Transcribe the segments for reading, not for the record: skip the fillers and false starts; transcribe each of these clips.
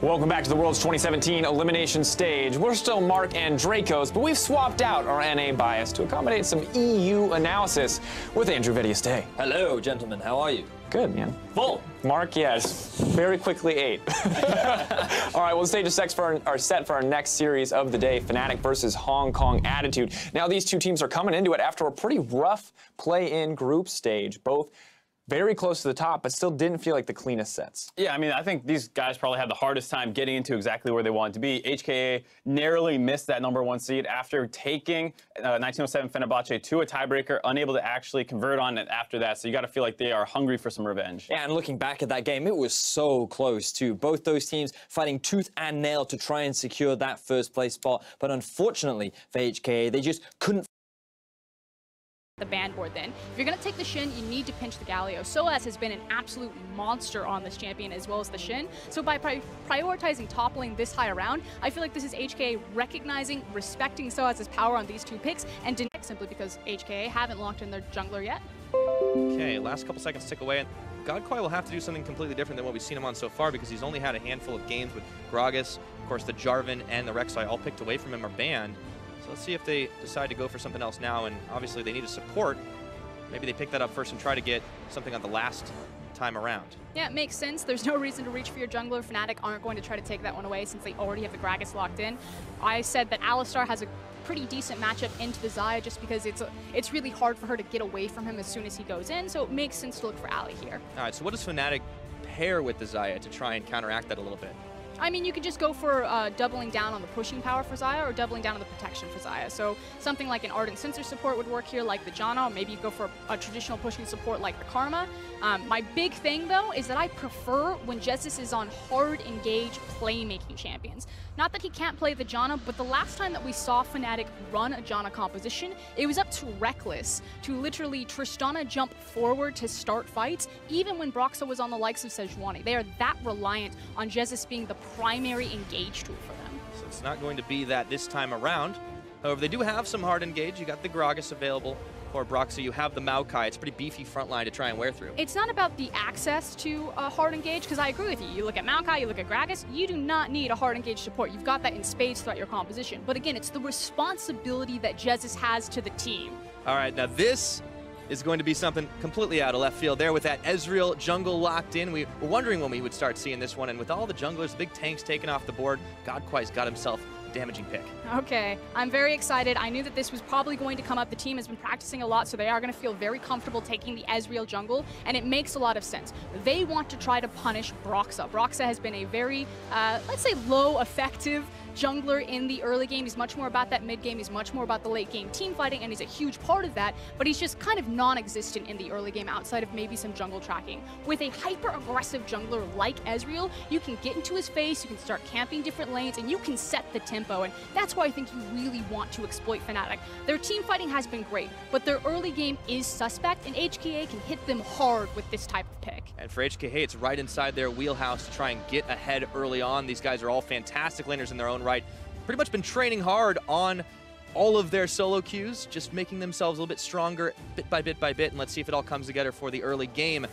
Welcome back to the World's 2017 Elimination stage. We're still Mark and Dracos, but we've swapped out our NA bias to accommodate some EU analysis with Andrew Vedieste. Hello, gentlemen. How are you? Good, man. Full. Mark, yes, very quickly ate. All right, well, the stage is set for our next series of the day, Fnatic versus Hong Kong Attitude. Now, these two teams are coming into it after a pretty rough play-in group stage, both very close to the top, but still didn't feel like the cleanest sets. Yeah, I mean, I think these guys probably had the hardest time getting into exactly where they wanted to be. HKA narrowly missed that #1 seed after taking 1907 Fenerbahce to a tiebreaker, unable to actually convert on it after that. So you got to feel like they are hungry for some revenge. Yeah, and looking back at that game, it was so close too. Both those teams fighting tooth and nail to try and secure that first place spot. But unfortunately for HKA, they just couldn't the ban board then. If you're going to take the Shin, you need to pinch the Galio. Soaz has been an absolute monster on this champion as well as the Shin. So by prioritizing top lane this high around, I feel like this is HKA recognizing, respecting Soaz's power on these two picks and denying simply because HKA haven't locked in their jungler yet. Okay, last couple seconds tick away. Godquai will have to do something completely different than what we've seen him on so far because he's only had a handful of games with Gragas. Of course, the Jarvan and the Rek'Sai all picked away from him are banned. So let's see if they decide to go for something else now, and obviously they need a support. Maybe they pick that up first and try to get something on the last time around. Yeah, it makes sense. There's no reason to reach for your jungler. Fnatic aren't going to try to take that one away since they already have the Gragas locked in. I said that Alistar has a pretty decent matchup into the Xayah just because it's really hard for her to get away from him as soon as he goes in, so it makes sense to look for Ali here. All right, so what does Fnatic pair with the Xayah to try and counteract that a little bit? I mean, you could just go for doubling down on the pushing power for Xayah or doubling down on the protection for Xayah. So something like an Ardent Sensor support would work here, like the Janna, or maybe you go for a traditional pushing support like the Karma. My big thing, though, is that I prefer when Jessis is on hard engage playmaking champions. Not that he can't play the Janna, but the last time that we saw Fnatic run a Janna composition, it was up to Reckless to literally Tristana jump forward to start fights, even when Broxah was on the likes of Sejuani. They are that reliant on Jessis being the primary engage tool for them. So it's not going to be that this time around. However, they do have some hard engage. You got the Gragas available for Broxah. You have the Maokai. It's a pretty beefy front line to try and wear through. It's not about the access to a hard engage, because I agree with you. You look at Maokai, you look at Gragas, you do not need a hard engage support. You've got that in spades throughout your composition. But again, it's the responsibility that Jessis has to the team. All right, now this is going to be something completely out of left field there with that Ezreal jungle locked in. We were wondering when we would start seeing this one, and with all the junglers, the big tanks taken off the board, Godquai's got himself a damaging pick. Okay, I'm very excited. I knew that this was probably going to come up. The team has been practicing a lot, so they are going to feel very comfortable taking the Ezreal jungle, and it makes a lot of sense. They want to try to punish Broxah. Broxah has been a very, let's say, low effective jungler in the early game. He's much more about that mid game. He's much more about the late game team fighting, and he's a huge part of that, but he's just kind of non-existent in the early game outside of maybe some jungle tracking. With a hyper-aggressive jungler like Ezreal, you can get into his face, you can start camping different lanes, and you can set the tempo, and that's why I think you really want to exploit Fnatic. Their team fighting has been great, but their early game is suspect, and HKA can hit them hard with this type of pick. And for HKA, it's right inside their wheelhouse to try and get ahead early on. These guys are all fantastic laners in their own right. Pretty much been training hard on all of their solo queues, just making themselves a little bit stronger bit by bit by bit, and let's see if it all comes together for the early game.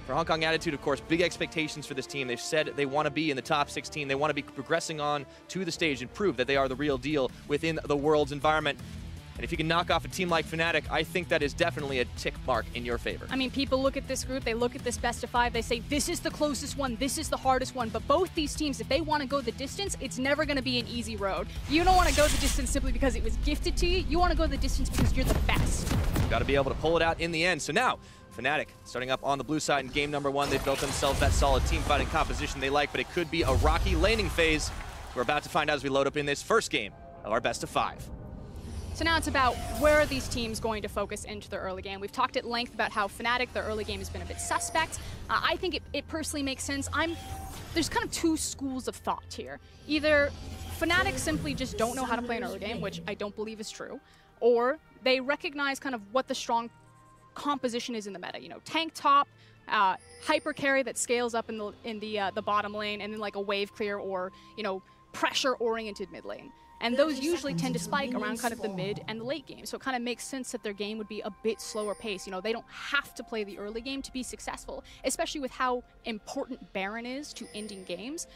For Hong Kong Attitude, of course, big expectations for this team. They've said they want to be in the top 16. They want to be progressing on to the stage and prove that they are the real deal within the world's environment. And if you can knock off a team like Fnatic, I think that is definitely a tick mark in your favor. I mean, people look at this group, they look at this best of 5, they say, this is the closest one, this is the hardest one. But both these teams, if they want to go the distance, it's never going to be an easy road. You don't want to go the distance simply because it was gifted to you. You want to go the distance because you're the best. You've got to be able to pull it out in the end. So now, Fnatic starting up on the blue side in game #1. They've built themselves that solid team fighting composition they like, but it could be a rocky laning phase. We're about to find out as we load up in this first game of our best of 5. So now it's about where are these teams going to focus into their early game. We've talked at length about how Fnatic, their early game has been a bit suspect. I think it personally makes sense. There's kind of two schools of thought here. Either Fnatic simply just don't know how to play an early game, which I don't believe is true, or they recognize kind of what the strong composition is in the meta. You know, tank top, hyper carry that scales up in the bottom lane, and then like a wave clear or, you know, pressure oriented mid lane. And those usually tend to spike around kind of the mid and the late game. So it kind of makes sense that their game would be a bit slower pace. You know, they don't have to play the early game to be successful, especially with how important Baron is to ending games.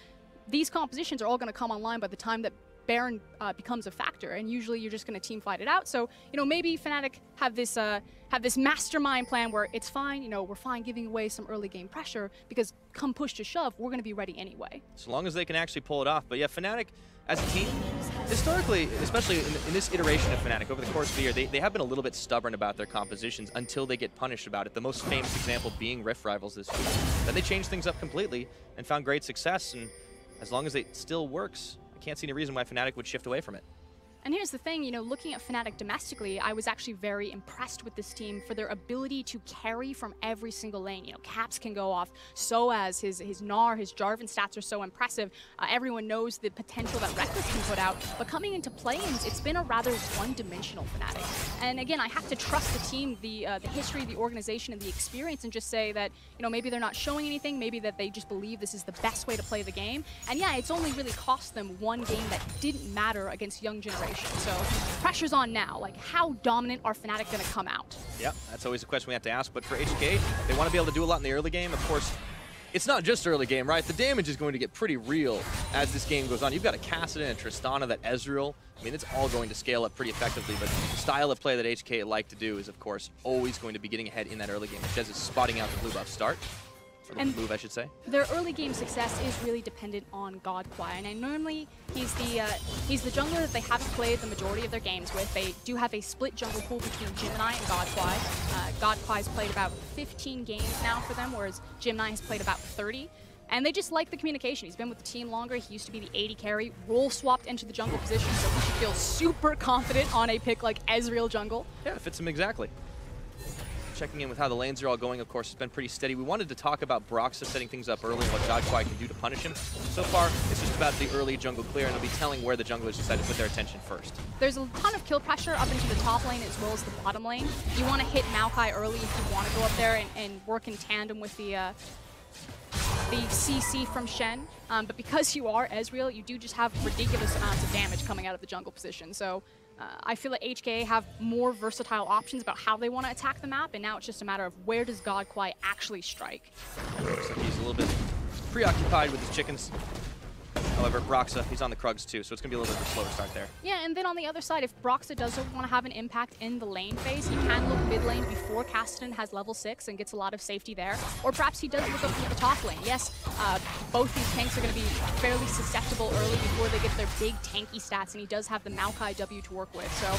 these compositions are all going to come online by the time that Baron becomes a factor, and usually you're just going to team fight it out. So, you know, maybe Fnatic have this mastermind plan where it's fine, you know, we're fine giving away some early game pressure because come push to shove, we're going to be ready anyway. As long as they can actually pull it off. But yeah, Fnatic as a team, historically, especially in this iteration of Fnatic over the course of the year, they have been a little bit stubborn about their compositions until they get punished about it. The most famous example being Rift Rivals this week. Then they changed things up completely and found great success, and as long as it still works, can't see any reason why Fnatic would shift away from it. And here's the thing, you know, looking at Fnatic domestically, I was actually very impressed with this team for their ability to carry from every single lane. You know, Caps can go off, Soaz, his Gnar, his Jarvan stats are so impressive. Everyone knows the potential that Reckless can put out, but coming into play-ins, it's been a rather one-dimensional Fnatic. And again, I have to trust the team, the history, the organization, and the experience, and just say that, you know, maybe they're not showing anything, maybe that they just believe this is the best way to play the game. And yeah, it's only really cost them one game that didn't matter against young generation. So pressure's on now. Like, how dominant are Fnatic going to come out? Yep, that's always a question we have to ask. But for HKA, they want to be able to do a lot in the early game. Of course, it's not just early game, right? The damage is going to get pretty real as this game goes on. You've got a Kassadin and Tristana, that Ezreal. I mean, it's all going to scale up pretty effectively, but the style of play that HKA like to do is, of course, always going to be getting ahead in that early game. Jez is spotting out the blue buff start. And move, I should say. Their early game success is really dependent on Godquai, and normally he's the jungler that they haven't played the majority of their games with. They do have a split jungle pool between Gemini and Godquai. Godquai's played about 15 games now for them, whereas Gemini has played about 30. And they just like the communication. He's been with the team longer. He used to be the AD carry, role swapped into the jungle position, so he should feel super confident on a pick like Ezreal jungle. Yeah, it fits him exactly. Checking in with how the lanes are all going, of course, it's been pretty steady. We wanted to talk about Broxah setting things up early and what Godquai can do to punish him. So far, it's just about the early jungle clear, and it'll be telling where the junglers decide to put their attention first. There's a ton of kill pressure up into the top lane as well as the bottom lane. You want to hit Maokai early if you want to go up there and work in tandem with the CC from Shen. But because you are Ezreal, you do just have ridiculous amounts of damage coming out of the jungle position. So I feel like HKA have more versatile options about how they want to attack the map, and now it's just a matter of where does Godquai actually strike. Looks like he's a little bit preoccupied with his chickens. However, Broxah, he's on the Krugs too, so it's going to be a little bit of a slower start there. Yeah, and then on the other side, if Broxah does want to have an impact in the lane phase, he can look mid lane before Kassadin has level 6 and gets a lot of safety there. Or perhaps he does look up to the top lane. Yes, both these tanks are going to be fairly susceptible early before they get their big tanky stats, and he does have the Maokai W to work with. So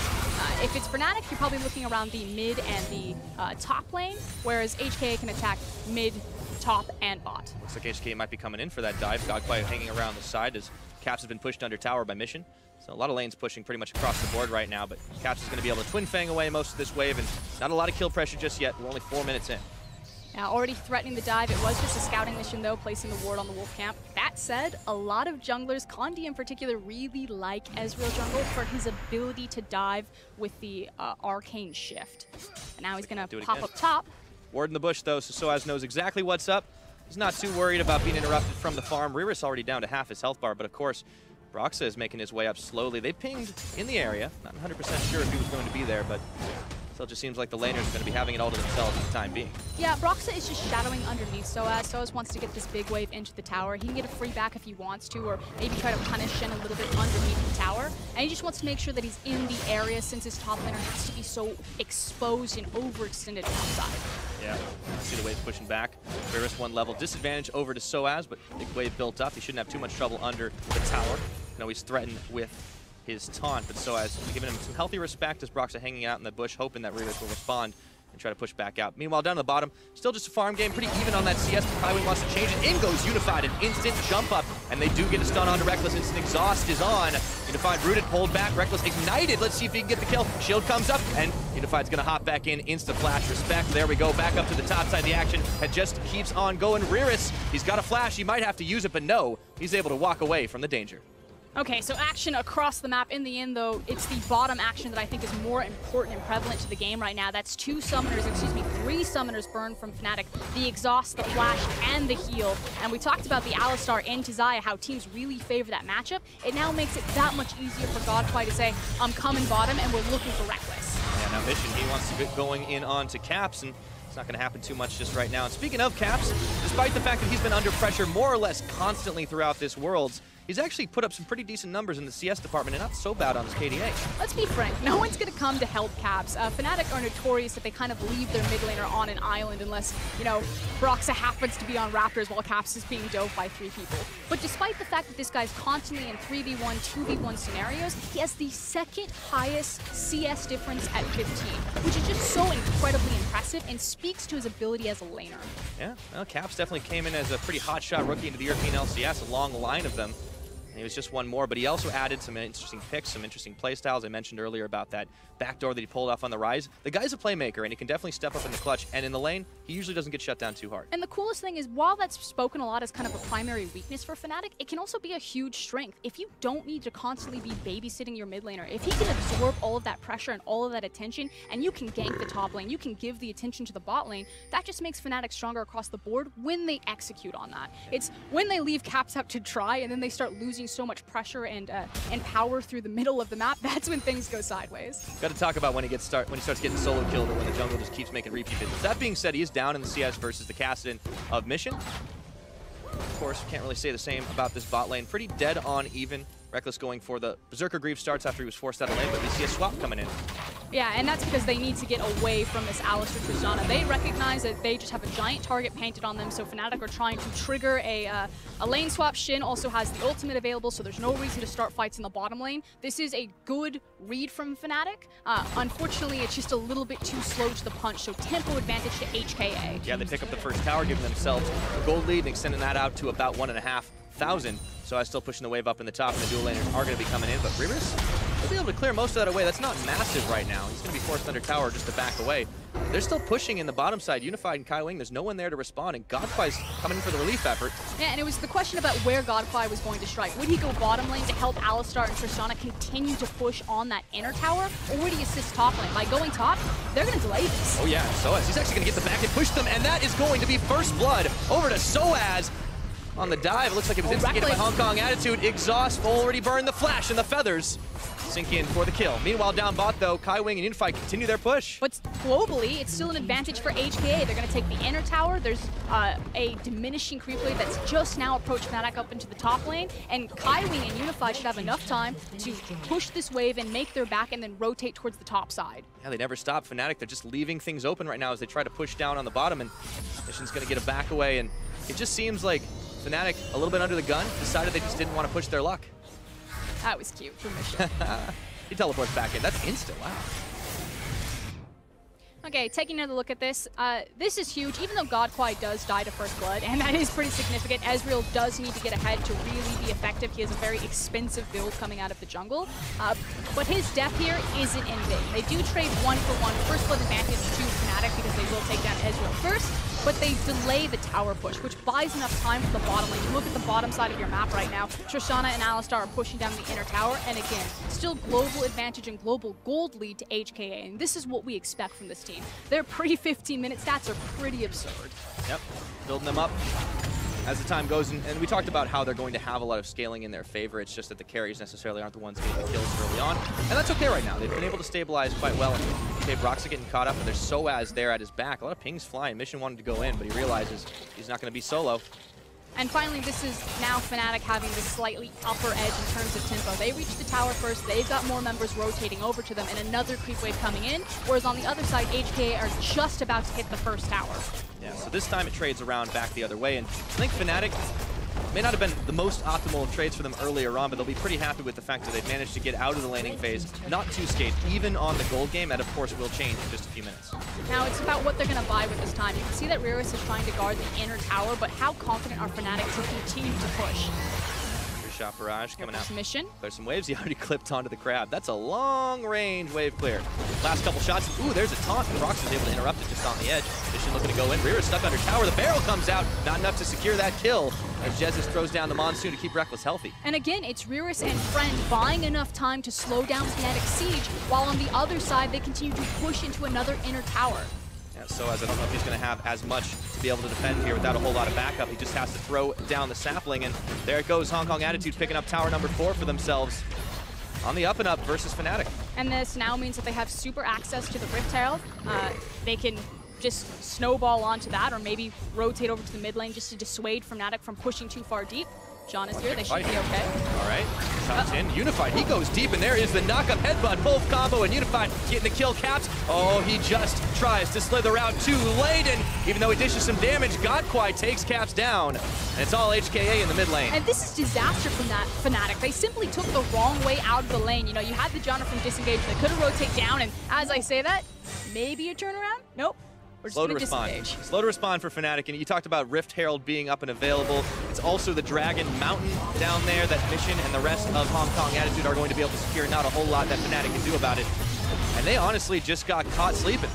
if it's Fnatic, you're probably looking around the mid and the top lane, whereas HKA can attack mid, top, and bot. Looks like HKA might be coming in for that dive. Godquai hanging around the side as Caps has been pushed under tower by Mission. So a lot of lanes pushing pretty much across the board right now, but Caps is going to be able to Twin Fang away most of this wave, and not a lot of kill pressure just yet. We're only 4 minutes in. Now, already threatening the dive. It was just a scouting mission, though, placing the ward on the Wolf camp. That said, a lot of junglers, Condi in particular, really like Ezreal jungle for his ability to dive with the arcane shift. And now he's going to pop up top. Ward in the bush, though, so Soaz knows exactly what's up. He's not too worried about being interrupted from the farm. Riris already down to half his health bar, but of course, Broxah is making his way up slowly. They pinged in the area. Not 100% sure if he was going to be there, but still just seems like the laners are going to be having it all to themselves for the time being. Yeah, Broxah is just shadowing underneath Soaz. Soaz wants to get this big wave into the tower. He can get a free back if he wants to, or maybe try to punish Shen a little bit underneath the tower. And he just wants to make sure that he's in the area since his top laner has to be so exposed and overextended outside. Yeah, see the wave pushing back. Riris 1 level disadvantage over to Soaz, but big wave built up. He shouldn't have too much trouble under the tower. You know, he's threatened with his taunt, but Soaz giving him some healthy respect as Broxah hanging out in the bush, hoping that Riris will respond and try to push back out. Meanwhile, down the bottom, still just a farm game, pretty even on that CS, but Highway wants to change it. In goes Unified, an instant jump up, and they do get a stun onto Reckless. Instant exhaust is on. Unified rooted, pulled back, Reckless ignited. Let's see if he can get the kill. Shield comes up, and Unified's gonna hop back in, insta flash, respect. There we go, back up to the top side of the action. It just keeps on going. Riris, he's got a flash, he might have to use it, but no, he's able to walk away from the danger. Okay, so action across the map. In the end, though, it's the bottom action that I think is more important and prevalent to the game right now. That's 3 summoners burned from Fnatic. The exhaust, the flash, and the heal. And we talked about the Alistar into Xayah, how teams really favor that matchup. It now makes it that much easier for Godquai to say, I'm coming bottom, and we're looking for Reckless. Yeah, now Mission, he wants to get going in onto Caps, and It's not going to happen too much just right now. And speaking of Caps, despite the fact that he's been under pressure more or less constantly throughout this Worlds, he's actually put up some pretty decent numbers in the CS department and not so bad on his KDA. Let's be frank, no one's going to come to help Caps. Fnatic are notorious that they kind of leave their mid laner on an island unless, you know, Broxa happens to be on Raptors while Caps is being dove by 3 people. But despite the fact that this guy's constantly in 3v1, 2v1 scenarios, he has the 2nd highest CS difference at 15, which is just so incredibly impressive and speaks to his ability as a laner. Yeah, well, Caps definitely came in as a pretty hotshot rookie into the European LCS, a long line of them. And he was just one more, but he also added some interesting picks, some interesting playstyles. I mentioned earlier about that backdoor that he pulled off on the Rise. The guy's a playmaker, and he can definitely step up in the clutch. And in the lane, he usually doesn't get shut down too hard. And the coolest thing is, while that's spoken a lot as kind of a primary weakness for Fnatic, it can also be a huge strength. If you don't need to constantly be babysitting your mid laner, if he can absorb all of that pressure and all of that attention, and you can gank the top lane, you can give the attention to the bot lane, that just makes Fnatic stronger across the board when they execute on that. It's when they leave Caps up to try, and then they start losing so much pressure and power through the middle of the map, that's when things go sideways. Got to talk about when he starts getting solo killed or when the jungle just keeps making repeat visits. That being said, he is down in the CS versus the Kassadin of Mission. Of course, can't really say the same about this bot lane. Pretty dead on even. Reckless going for the Berserker Greaves starts after he was forced out of lane, but we see a swap coming in. Yeah, and that's because they need to get away from this Alistar Tristana. They recognize that they just have a giant target painted on them, so Fnatic are trying to trigger a lane swap. Shin also has the ultimate available, so there's no reason to start fights in the bottom lane. This is a good read from Fnatic. Unfortunately, it's just a little bit too slow to the punch, so tempo advantage to HKA. Yeah, they pick up the first tower, giving themselves a gold lead and extending that out to about 1,500. So I'm still pushing the wave up in the top, and the dual laners are going to be coming in, but Rivers will be able to clear most of that away. That's not massive right now. He's going to be forced under tower just to back away. They're still pushing in the bottom side. Unified and Kai Wing, there's no one there to respond, and Godfly's coming in for the relief effort. Yeah, and it was the question about where Godfly was going to strike. Would he go bottom lane to help Alistar and Tristana continue to push on that inner tower, or would he assist top lane? By going top, they're going to delay this. Oh yeah, Soaz, he's actually going to get the back and push them, and that is going to be first blood over to Soaz. On the dive, it looks like it was instigated by Hong Kong Attitude. Exhaust already burned the flash, and the feathers sink in for the kill. Meanwhile, down bot, though, Kai Wing and Unified continue their push. But globally, it's still an advantage for HKA. They're going to take the inner tower. There's a diminishing creep wave that's just now approached Fnatic up into the top lane, and Kai Wing and Unified should have enough time to push this wave and make their back and then rotate towards the top side. Yeah, they never stop. Fnatic, they're just leaving things open right now as they try to push down on the bottom, and Mission's going to get a back away, and it just seems like Fnatic, a little bit under the gun, decided they just didn't want to push their luck. That was cute for Mission. He teleports back in. That's instant. Wow. Okay, taking another look at this. This is huge, even though Godfly does die to first blood, and that is pretty significant. Ezreal does need to get ahead to really be effective. He has a very expensive build coming out of the jungle. But his death here isn't in vain. They do trade 1-for-1 first blood advantage to Fnatic because they will take down Ezreal first, but they delay the tower push, which buys enough time for the bottom lane. You look at the bottom side of your map right now, Tristana and Alistar are pushing down the inner tower, and again, still global advantage and global gold lead to HKA, and this is what we expect from this team. Their pre-15-minute stats are pretty absurd. Yep, building them up as the time goes, and we talked about how they're going to have a lot of scaling in their favor. It's just that the carries necessarily aren't the ones getting the kills early on, and that's okay right now. They've been able to stabilize quite well. Okay, Broxah getting caught up, and there's Soaz there at his back. A lot of pings flying. Mission wanted to go in, but he realizes he's not going to be solo. And finally, this is now Fnatic having the slightly upper edge in terms of tempo. They reach the tower first, they've got more members rotating over to them, and another creep wave coming in, whereas on the other side, HKA are just about to hit the first tower. Yeah, so this time it trades around back the other way, and I think Fnatic may not have been the most optimal trades for them earlier on, but they'll be pretty happy with the fact that they've managed to get out of the laning phase, not too scathed, even on the gold game. That, of course, will change in just a few minutes. Now, it's about what they're going to buy with this time. You can see that Ryrus is trying to guard the inner tower, but how confident are Fnatic to continue to push? Shot barrage coming out. Mission. There's some waves. He already clipped onto the crab. That's a long-range wave clear. Last couple shots. Ooh, there's a taunt, and Brox is able to interrupt it just on the edge. Mission looking to go in. Ryrus stuck under tower. The barrel comes out. Not enough to secure that kill as Jesus throws down the Monsoon to keep Reckless healthy. And again, it's Ryrus and Friend buying enough time to slow down Fnatic's siege, while on the other side, they continue to push into another inner tower. Yeah, Soaz, I don't know if he's going to have as much to be able to defend here without a whole lot of backup. He just has to throw down the sapling, and there it goes. Hong Kong Attitude picking up tower number 4 for themselves on the up versus Fnatic. And this now means that they have super access to the Rift Herald. They can just snowball onto that, or maybe rotate over to the mid lane just to dissuade Fnatic from pushing too far deep. John is here, they should be okay. All right, comes in, Unified, he goes deep, and there is the knock-up headbutt, both combo, and Unified getting the kill capped. Oh, he just tries to slither out too late, and even though he dishes some damage, Godquai takes caps down, and it's all HKA in the mid lane. And this is disaster from that Fnatic. They simply took the wrong way out of the lane. You know, you had the Janna from disengage, they could have rotated down, and as I say that, maybe a turnaround? Nope. Slow to respond. Slow to respond for Fnatic, and you talked about Rift Herald being up and available. It's also the Dragon Mountain down there that Mission and the rest of Hong Kong Attitude are going to be able to secure. Not a whole lot that Fnatic can do about it. And they honestly just got caught sleeping.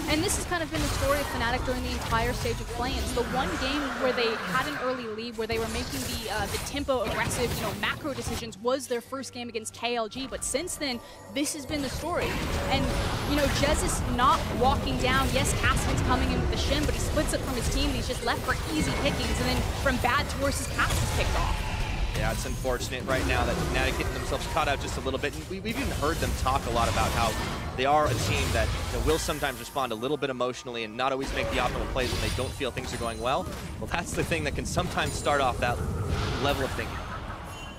And this has kind of been the story of Fnatic during the entire stage of play-ins. The one game where they had an early lead, where they were making the tempo aggressive, you know, macro decisions, was their first game against KLG. But since then, this has been the story. And you know, Jez is not walking down. Yes, Cassidy's coming in with the shim, but he splits up from his team and he's just left for easy pickings. And then from bad to worse, his cast is picked off. Yeah, it's unfortunate right now that Fnatic getting themselves caught out just a little bit. And we've even heard them talk a lot about how they are a team that will sometimes respond a little bit emotionally and not always make the optimal plays when they don't feel things are going well. Well, that's the thing that can sometimes start off that level of thinking.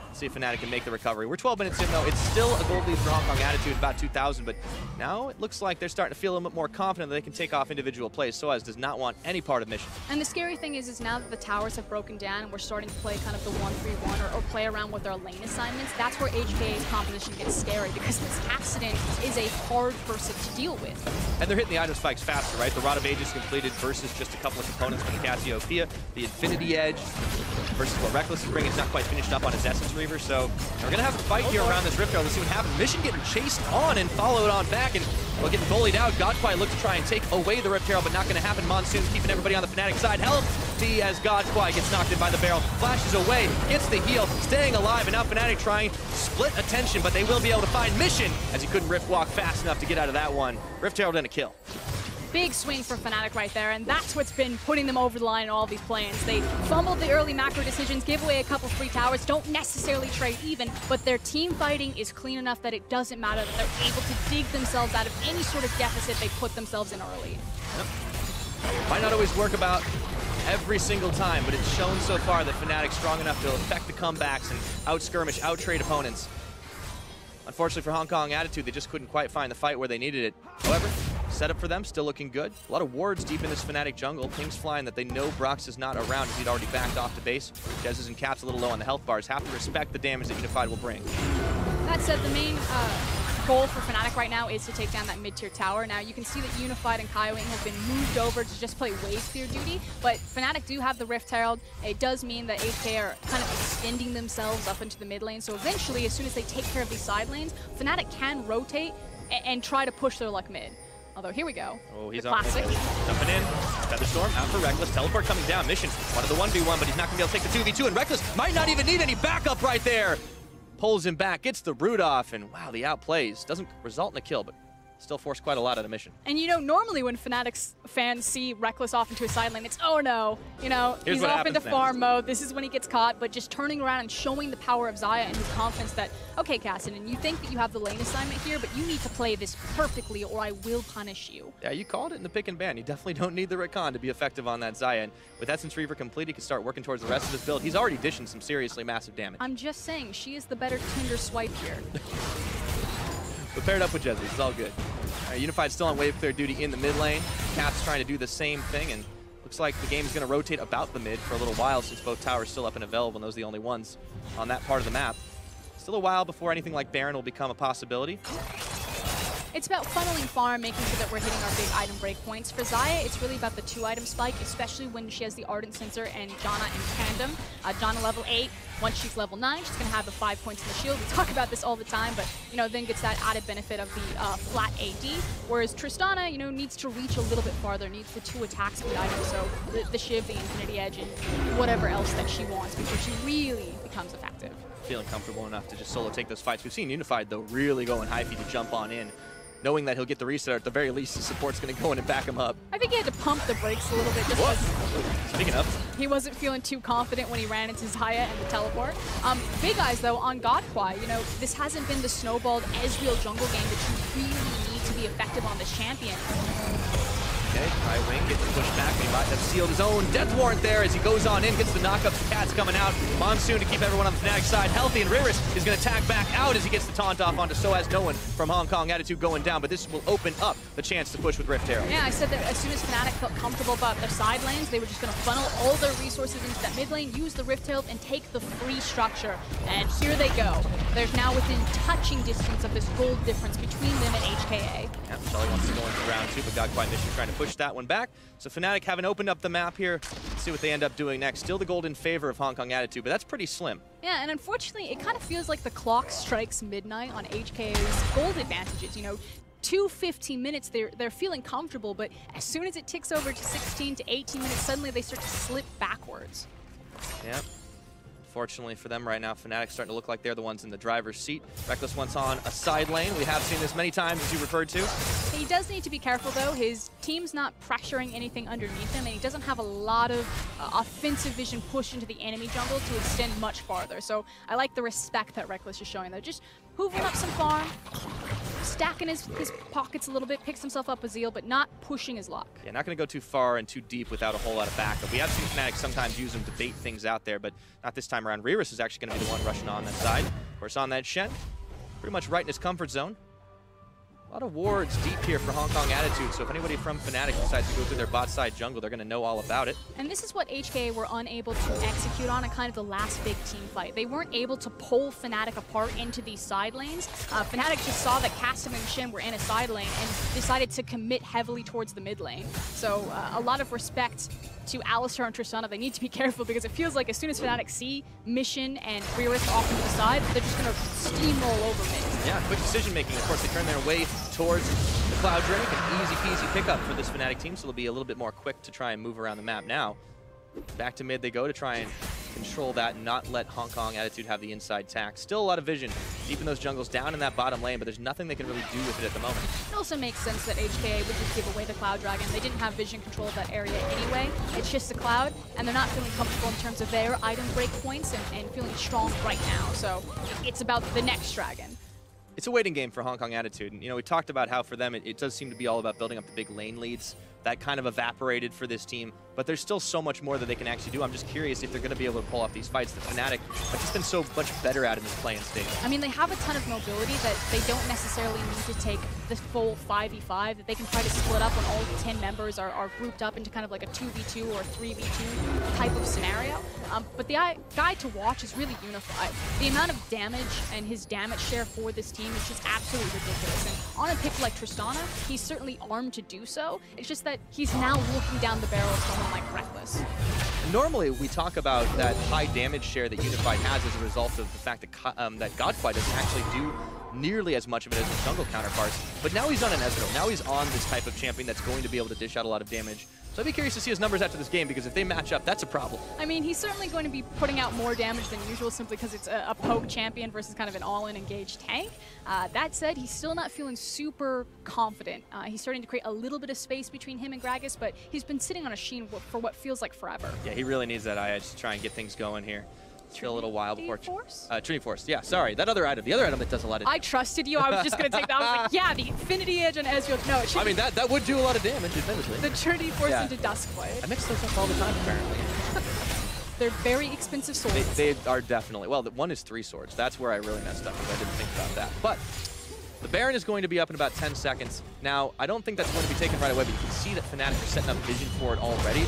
Let's see if Fnatic can make the recovery. We're 12 minutes in, though. It's still a gold lead for Hong Kong Attitude, about 2,000, but now it looks like they're starting to feel a little bit more confident that they can take off individual plays. Soaz does not want any part of Mission. And the scary thing is now that the towers have broken down and we're starting to play kind of the 1-3-1 or play around with our lane assignments, that's where HKA's composition gets scary, because this accident is a hard person to deal with. And they're hitting the item spikes faster, right? The Rod of Ages completed versus just a couple of components from the Cassiopeia. The Infinity Edge versus what Reckless is bringing is not quite finished up on his Essence Reaver, so we're going to have a fight here around this Rift Herald. Let's see what happens. Mission getting chased on and followed on back, and we're getting bullied out. Godquai looks to try and take away the Rift Herald, but not going to happen. Monsoon keeping everybody on the Fnatic side. Healthy as Godquai gets knocked in by the barrel. Flashes away, gets the heal, staying alive, and now Fnatic trying to split attention, but they will be able to find Mission as he couldn't Rift walk fast enough to get out of that one. Rift Herald and a kill. Big swing for Fnatic right there, and that's what's been putting them over the line in all these play-ins. They fumbled the early macro decisions, give away a couple free towers, don't necessarily trade even, but their team fighting is clean enough that it doesn't matter, that they're able to dig themselves out of any sort of deficit they put themselves in early. Yep. Might not always work about every single time, but it's shown so far that Fnatic's strong enough to affect the comebacks and out-skirmish, out-trade opponents. Unfortunately for Hong Kong Attitude, they just couldn't quite find the fight where they needed it. However, setup for them still looking good. A lot of wards deep in this Fnatic jungle. Pings flying that they know Brox is not around as he'd already backed off to base. Jez is and Caps a little low on the health bars. Have to respect the damage that Unified will bring. That said, the main goal for Fnatic right now is to take down that mid-tier tower. Now, you can see that Unified and Kaiwing have been moved over to just play wave clear duty, but Fnatic do have the Rift Herald. It does mean that HK are kind of extending themselves up into the mid lane, so eventually, as soon as they take care of these side lanes, Fnatic can rotate and try to push their luck mid. Although, here we go. Oh, he's the on classic. Jumping in. Featherstorm out for Reckless. Teleport coming down. Mission one of the 1v1, but he's not going to be able to take the 2v2, and Reckless might not even need any backup right there. Pulls him back, gets the root off, and wow, the outplays. Doesn't result in a kill, but still forced quite a lot out of Mission. And you know, normally when Fnatic's fans see Reckless off into a side lane, it's, oh no, you know, he's off into farm mode, this is when he gets caught, but just turning around and showing the power of Xayah and his confidence that, okay, Cassidy, you think that you have the lane assignment here, but you need to play this perfectly or I will punish you. Yeah, you called it in the pick and ban. You definitely don't need the Recon to be effective on that Xayah. And with Essence Reaver complete, he can start working towards the rest of his build. He's already dishing some seriously massive damage. I'm just saying, she is the better Tinder swipe here. But paired up with Jezzy, it's all good. Unified still on wave clear duty in the mid lane. Caps trying to do the same thing, and looks like the game is going to rotate about the mid for a little while since both towers still up and available, and those are the only ones on that part of the map. Still a while before anything like Baron will become a possibility. It's about funneling farm, making sure that we're hitting our big item breakpoints. For Xayah, it's really about the 2-item spike, especially when she has the Ardent Sensor and Janna in tandem. Janna level 8, once she's level 9, she's going to have the 5 points in the shield. We talk about this all the time, but, you know, then gets that added benefit of the flat AD, whereas Tristana, you know, needs to reach a little bit farther, needs the 2 attack speed items, so the Shiv, the Infinity Edge, and whatever else that she wants before she really becomes effective. Feeling comfortable enough to just solo take those fights. We've seen Unified, though, really going hyphy to jump on in, knowing that he'll get the reset, or at the very least, his support's going to go in and back him up. I think he had to pump the brakes a little bit just because Speaking of, he wasn't feeling too confident when he ran into Xayah and the teleport. Big Eyes, though, on Godquai, you know, this hasn't been the snowballed Ezreal jungle game that you really need to be effective on this champion. Okay, Wing gets pushed back, but he might have sealed his own death warrant there as he goes on in, gets the knockups, the Cats coming out. Monsoon to keep everyone on the Fnatic side healthy, and Riris is going to tag back out as he gets the taunt off onto Soaz. No one from Hong Kong Attitude going down, but this will open up the chance to push with Rift Herald. Yeah, I said that as soon as Fnatic felt comfortable about their side lanes, they were just going to funnel all their resources into that mid lane, use the Rift Herald, and take the free structure. And here they go. There's now within touching distance of this gold difference between them and HKA. Yeah, Shelly wants to go into round 2, but Godquiet Mission trying to push that one back. So Fnatic haven't opened up the map here. Let's see what they end up doing next. Still the gold in favor of Hong Kong Attitude, but that's pretty slim. Yeah, and unfortunately, it kind of feels like the clock strikes midnight on HKA's gold advantages. You know, 15 minutes, they're feeling comfortable, but as soon as it ticks over to 16 to 18 minutes, suddenly they start to slip backwards. Yeah. Fortunately for them right now, Fnatic starting to look like they're the ones in the driver's seat. Reckless once on a side lane. We have seen this many times, as you referred to. He does need to be careful, though. His team's not pressuring anything underneath him, and he doesn't have a lot of offensive vision push into the enemy jungle to extend much farther. So I like the respect that Reckless is showing, though. Just hoovering up some farm, stacking his pockets a little bit, picks himself up a Zeal, but not pushing his luck. Yeah, not going to go too far and too deep without a whole lot of backup. We have seen Fnatic sometimes use them to bait things out there, but not this time around. Riris is actually going to be the one rushing on that side. Of course, on that Shen, pretty much right in his comfort zone. A lot of wards deep here for Hong Kong Attitude, so if anybody from Fnatic decides to go through their bot side jungle, they're going to know all about it. And this is what HKA were unable to execute on in kind of the last big team fight. They weren't able to pull Fnatic apart into these side lanes. Fnatic just saw that Castum and Shin were in a side lane and decided to commit heavily towards the mid lane. So a lot of respect to Alistar and Tristana. They need to be careful because it feels like as soon as Fnatic see Mission and Riris off into the side, they're just going to steamroll over mid. Yeah, quick decision making. Of course, they turn their way towards the Cloud Drake. An easy peasy pickup for this Fnatic team, so they'll be a little bit more quick to try and move around the map now. Back to mid they go to try and control that and not let Hong Kong Attitude have the inside tack. Still a lot of vision deep in those jungles down in that bottom lane, but there's nothing they can really do with it at the moment. It also makes sense that HKA would just give away the Cloud Dragon. They didn't have vision control of that area anyway. It's just the Cloud, and they're not feeling comfortable in terms of their item break points and feeling strong right now. So it's about the next dragon. It's a waiting game for Hong Kong Attitude. And, you know, we talked about how for them it does seem to be all about building up the big lane leads. That kind of evaporated for this team, but there's still so much more that they can actually do. I'm just curious if they're going to be able to pull off these fights that Fnatic have just been so much better at in this play-in stage. I mean, they have a ton of mobility that they don't necessarily need to take the full 5v5, that they can try to split up when all 10 members are grouped up into kind of like a 2v2 or 3v2 type of scenario. But the guy to watch is really unified. The amount of damage and his damage share for this team is just absolutely ridiculous. And on a pick like Tristana, he's certainly armed to do so. It's just that he's now looking down the barrel of someone like Reckless. Normally, we talk about that high damage share that Unified has as a result of the fact that that Godquiet doesn't actually do nearly as much of it as his jungle counterparts. But now he's on an Ezreal. Now he's on this type of champion that's going to be able to dish out a lot of damage. So I'd be curious to see his numbers after this game, because if they match up, that's a problem. I mean, he's certainly going to be putting out more damage than usual simply because it's a poke champion versus kind of an all-in engaged tank. That said, he's still not feeling super confident. He's starting to create a little bit of space between him and Gragas, but he's been sitting on a Sheen for what feels like forever. Yeah, he really needs that eye edge to try and get things going here. Still a little while before Force? Trinity Force. Yeah, sorry, that other item, the other item that does a lot of damage. I trusted you. I was just going to take that. I was like, yeah, the Infinity Edge and Ezreal. No, it should I mean, that would do a lot of damage, admittedly. the Trinity Force into Duskblade. I mix those up all the time, apparently. They're very expensive swords. They are definitely. Well, one is 3 swords. That's where I really messed up, because I didn't think about that. But the Baron is going to be up in about 10 seconds. Now, I don't think that's going to be taken right away, but you can see that Fnatic are setting up vision for it already.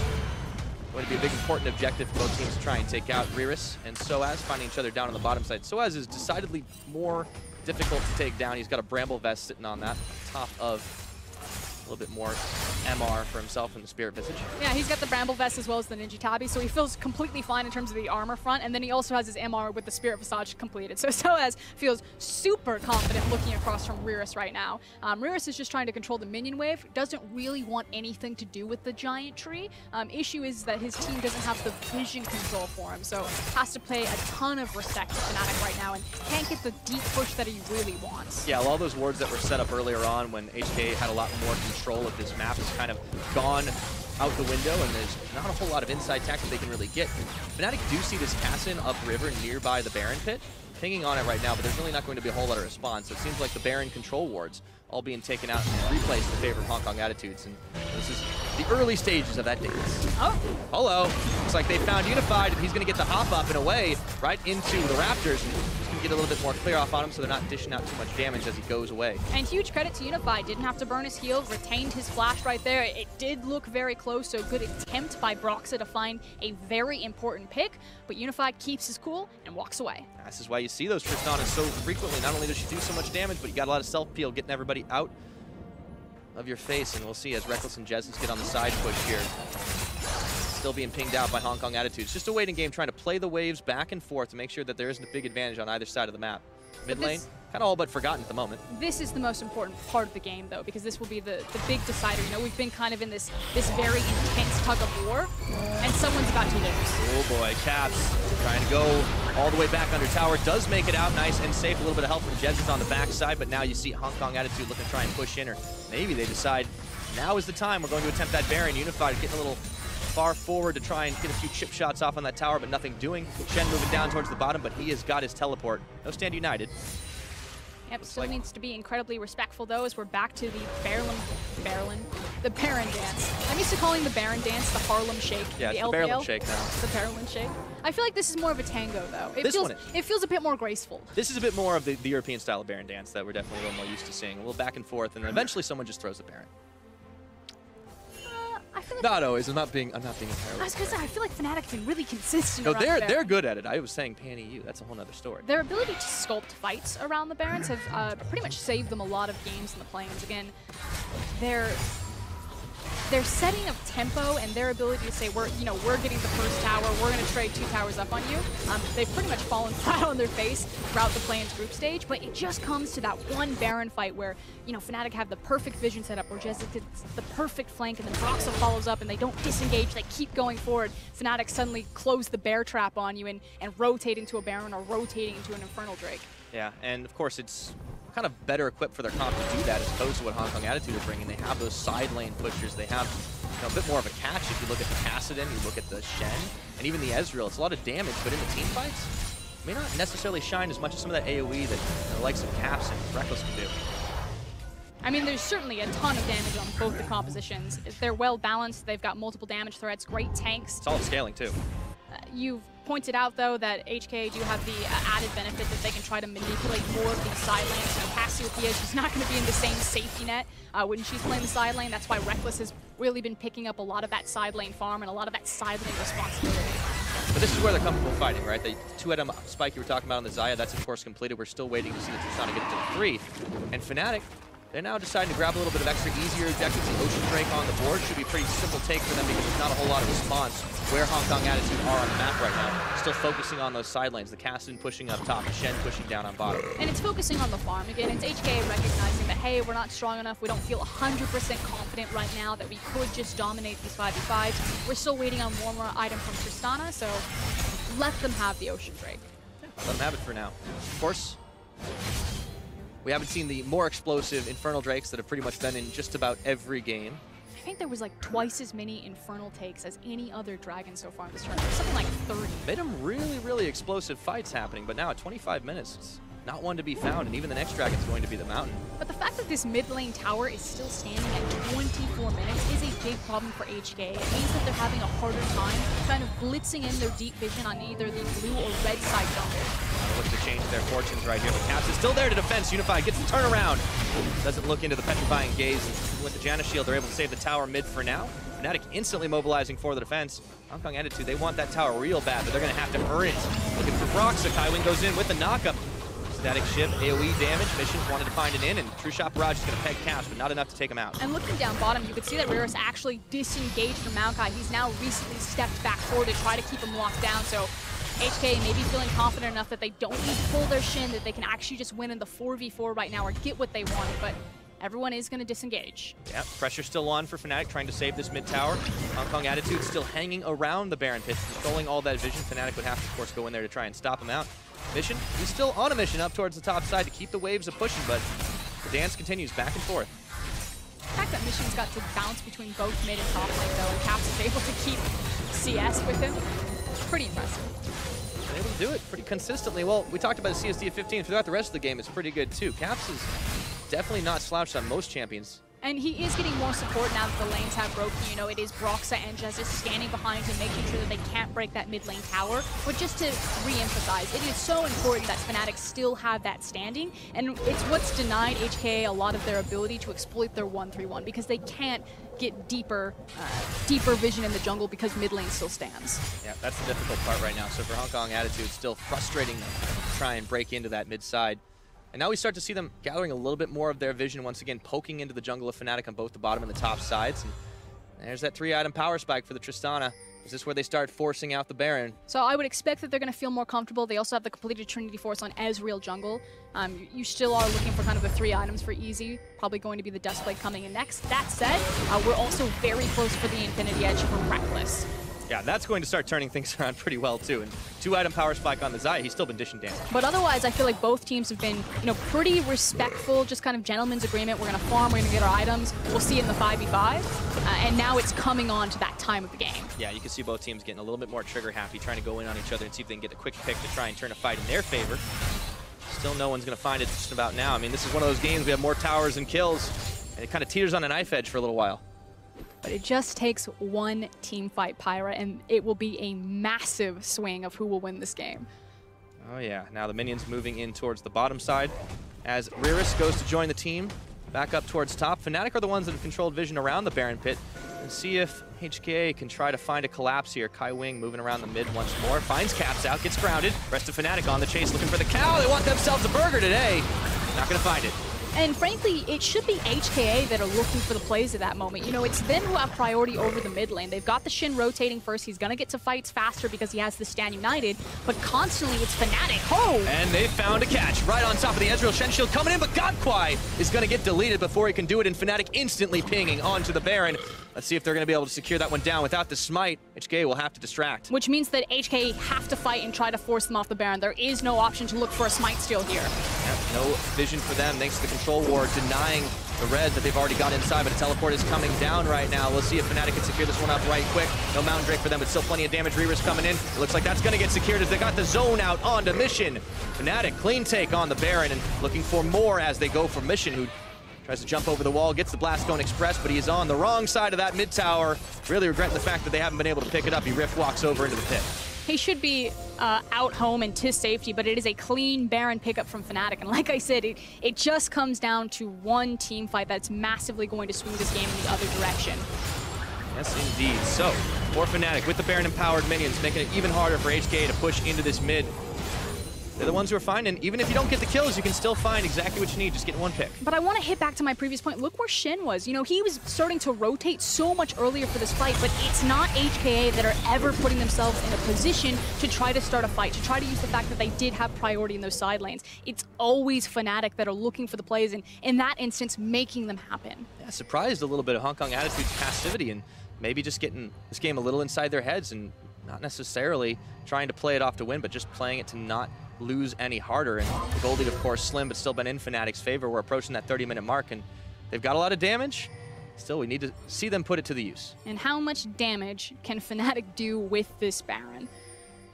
Going to be a big important objective for both teams to try and take out Riris and Soaz, finding each other down on the bottom side. Soaz is decidedly more difficult to take down. He's got a Bramble Vest sitting on that, top of a little bit more MR for himself in the Spirit Visage. Yeah, he's got the Bramble Vest as well as the Ninja Tabi, so he feels completely fine in terms of the armor front, and then he also has his MR with the Spirit Visage completed. So Soaz feels super confident looking across from Riris right now. Riris is just trying to control the minion wave, doesn't really want anything to do with the giant tree. Issue is that his team doesn't have the vision control for him, so has to pay a ton of respect to Fnatic right now and can't get the deep push that he really wants. Yeah, all those wards that were set up earlier on when HKA had a lot more control of this map has kind of gone out the window, and there's not a whole lot of inside tech that they can really get. Fnatic do see this Cassin upriver nearby the Baron pit, pinging on it right now, but there's really not going to be a whole lot of response. So it seems like the Baron control wards all being taken out and replaced in favor of Hong Kong Attitudes. And this is the early stages of that dance. Oh. Hello. Looks like they found Unified, and he's going to get the hop up and away right into the Raptors. And he's going to get a little bit more clear off on him so they're not dishing out too much damage as he goes away. And huge credit to Unified. Didn't have to burn his heal, retained his flash right there. It did look very close, so good attempt by Broxa to find a very important pick. But Unified keeps his cool and walks away. This is why you see those Tristanas so frequently. Not only does she do so much damage, but you got a lot of self-peel getting everybody out of your face. And we'll see as Reckless and Jesus get on the side push here. Still being pinged out by Hong Kong Attitudes. Just a waiting game, trying to play the waves back and forth to make sure that there isn't a big advantage on either side of the map. Mid lane, kind of all but forgotten at the moment. This is the most important part of the game, though, because this will be the big decider. You know, we've been kind of in this very intense tug of war, and someone's about to lose. Oh boy, Caps trying to go all the way back under tower. Does make it out nice and safe. A little bit of help from Jesus on the backside, but now you see Hong Kong Attitude looking to try and push in, or maybe they decide now is the time. We're going to attempt that Baron. Unified getting a little far forward to try and get a few chip shots off on that tower, but nothing doing. Shen moving down towards the bottom, but he has got his teleport. No Stand United. Yep, still needs to be incredibly respectful, though, as we're back to the the Baron dance. I'm used to calling the Baron dance the Harlem Shake. Yeah, the it's the Barrelin Shake now. The Barrelin Shake. I feel like this is more of a tango, though. It feels a bit more graceful. This is a bit more of the European style of Baron dance that we're definitely a little more used to seeing. A little back and forth, and then eventually someone just throws the Baron. I feel like Not always. I'm not being entirely. I was gonna say, I feel like Fnatic have been really consistent. No, around the they're Baron. good at it. I was saying Pan EU. That's a whole other story. Their ability to sculpt fights around the Barons have pretty much saved them a lot of games in the plains. Again, their setting of tempo and their ability to say we're getting the first tower, we're going to trade 2 towers up on you. They've pretty much fallen flat on their face throughout the plains group stage, but it just comes to that one Baron fight where Fnatic have the perfect vision set up, where Jezza gets the perfect flank, and then Broxa follows up, and they don't disengage, they keep going forward. Fnatic suddenly close the bear trap on you and rotate into a Baron or rotating into an Infernal Drake. Yeah, and of course it's kind of better equipped for their comp to do that as opposed to what Hong Kong Attitude are bringing. They have those side lane pushers. They have a bit more of a catch if you look at the Kassadin, you look at the Shen, and even the Ezreal. It's a lot of damage, but in the team fights, may not necessarily shine as much as some of that AoE that the likes of Caps and Reckless can do. I mean, there's certainly a ton of damage on both the compositions. They're well balanced. They've got multiple damage threats, great tanks. It's all scaling too. You've pointed out, though, that HKA do have the added benefit that they can try to manipulate more of these side lanes. So Cassiopeia, she's not going to be in the same safety net when she's playing the side lane. That's why Reckless has really been picking up a lot of that side lane farm and a lot of that side lane responsibility. But this is where they're comfortable fighting, right? The 2-item spike you were talking about on the Xayah, that's of course completed. We're still waiting to see the Tristana get it to the 3. And Fnatic, they're now deciding to grab a little bit of extra easier objectives. The Ocean Drake on the board should be a pretty simple take for them because there's not a whole lot of response where Hong Kong Attitude are on the map right now. Still focusing on those side lanes. The Kassadin pushing up top, the Shen pushing down on bottom. And it's focusing on the farm. Again, it's HKA recognizing that, hey, we're not strong enough. We don't feel 100% confident right now that we could just dominate these 5v5s. We're still waiting on one more item from Tristana, so let them have the Ocean Drake. Let them have it for now. Of course, we haven't seen the more explosive Infernal Drakes that have pretty much been in just about every game. I think there was like twice as many Infernal takes as any other dragon so far in this tournament. Something like 30. Made them really, really explosive fights happening, but now at 25 minutes, it's not one to be found, and even the next dragon's going to be the Mountain. But the fact that this mid lane tower is still standing at 24 minutes is a big problem for HKA. It means that they're having a harder time kind of blitzing in their deep vision on either the blue or red side jungle. Look to change their fortunes right here. The Caps is still there to defense. Unified gets the turnaround. Doesn't look into the petrifying gaze. With the Janus shield, they're able to save the tower mid for now. Fnatic instantly mobilizing for the defense. Hong Kong Attitude, they want that tower real bad, but they're going to have to earn it. Looking for Broxa. Kaiwing goes in with the knockup. Static ship, AoE damage. Missions wanted to find an in, and True Shot Barrage is going to peg Caps, but not enough to take him out. And looking down bottom, you could see that Rarus actually disengaged from Maokai. He's now recently stepped back forward to try to keep him locked down, so HKA may be feeling confident enough that they don't need to pull their Shin, that they can actually just win in the 4v4 right now or get what they want, but everyone is going to disengage. Yeah, pressure still on for Fnatic, trying to save this mid tower. Hong Kong Attitude still hanging around the Baron pit, controlling all that vision. Fnatic would have to, of course, go in there to try and stop him out. Mission, he's still on a mission up towards the top side to keep the waves of pushing, but the dance continues back and forth. The fact that Mission's got to bounce between both mid and top lane, though, and Caps is able to keep CS with him, pretty impressive. Been able to do it pretty consistently. Well, we talked about the CSD of 15. Throughout the rest of the game, it's pretty good, too. Caps is definitely not slouched on most champions. And he is getting more support now that the lanes have broken. You know, it is Broxa and Jezza standing behind him, making sure that they can't break that mid lane tower. But just to re-emphasize, it is so important that Fnatic still have that standing. And it's what's denied HKA a lot of their ability to exploit their 1-3-1, because they can't get deeper vision in the jungle because mid lane still stands. Yeah, that's the difficult part right now. So for Hong Kong Attitude, it's still frustrating to try and break into that mid side. And now we start to see them gathering a little bit more of their vision, once again poking into the jungle of Fnatic on both the bottom and the top sides. And there's that 3-item power spike for the Tristana. Is this where they start forcing out the Baron? So I would expect that they're going to feel more comfortable. They also have the completed Trinity Force on Ezreal jungle. You still are looking for kind of the 3 items for easy. Probably going to be the Duskblade coming in next. That said, we're also very close for the Infinity Edge for Reckless. Yeah, that's going to start turning things around pretty well, too. And 2-item power spike on the Zaya, he's still been dishing damage. But otherwise, I feel like both teams have been, you know, pretty respectful, just kind of gentleman's agreement. We're going to farm, we're going to get our items. We'll see it in the 5v5. And now it's coming on to that time of the game. Yeah, you can see both teams getting a little bit more trigger happy, trying to go in on each other and see if they can get a quick pick to try and turn a fight in their favor. Still no one's going to find it just about now. I mean, this is one of those games we have more towers than kills, and it kind of teeters on a knife edge for a little while. But it just takes one team fight, Pyra, and it will be a massive swing of who will win this game. Oh yeah, now the minions moving in towards the bottom side as Riris goes to join the team back up towards top. Fnatic are the ones that have controlled vision around the Baron pit, and see if HKA can try to find a collapse here. Kai Wing moving around the mid once more, finds Caps out, gets grounded. Rest of Fnatic on the chase looking for the cow. They want themselves a burger today. Not gonna find it. And frankly, it should be HKA that are looking for the plays at that moment. You know, it's them who have priority over the mid lane. They've got the Shin rotating first. He's going to get to fights faster because he has the Stand United, but constantly it's Fnatic. Oh! And they found a catch right on top of the Ezreal. Shen Shield coming in, but Godquai is going to get deleted before he can do it, and Fnatic instantly pinging onto the Baron. Let's see if they're going to be able to secure that one down. Without the smite, HKA will have to distract. Which means that HKA have to fight and try to force them off the Baron. There is no option to look for a smite steal here. Yep, no vision for them thanks to the control ward denying the red that they've already got inside, but a teleport is coming down right now. We'll see if Fnatic can secure this one up right quick. No Mountain Drake for them, but still plenty of damage. Reaver's coming in. It looks like that's going to get secured as they got the zone out onto Mission. Fnatic, clean take on the Baron and looking for more as they go for Mission, who tries to jump over the wall, gets the Blast Cone Express, but he is on the wrong side of that mid tower. Really regretting the fact that they haven't been able to pick it up. He rift walks over into the pit. He should be out home and to safety, but it is a clean Baron pickup from Fnatic. And like I said, it just comes down to one team fight that's massively going to swing this game in the other direction. Yes, indeed. So, for Fnatic, with the Baron empowered minions, making it even harder for HKA to push into this mid. They're the ones who are finding, even if you don't get the kills, you can still find exactly what you need, just get one pick. But I want to hit back to my previous point. Look where Shin was. You know, he was starting to rotate so much earlier for this fight, but it's not HKA that are ever putting themselves in a position to try to start a fight, to try to use the fact that they did have priority in those side lanes. It's always Fnatic that are looking for the plays, and in that instance, making them happen. Yeah, surprised a little bit of Hong Kong Attitude's passivity and maybe just getting this game a little inside their heads and not necessarily trying to play it off to win, but just playing it to not lose any harder. And the gold lead, of course, slim, but still been in Fnatic's favor. We're approaching that 30-minute mark, and they've got a lot of damage. Still, we need to see them put it to the use. And how much damage can Fnatic do with this Baron?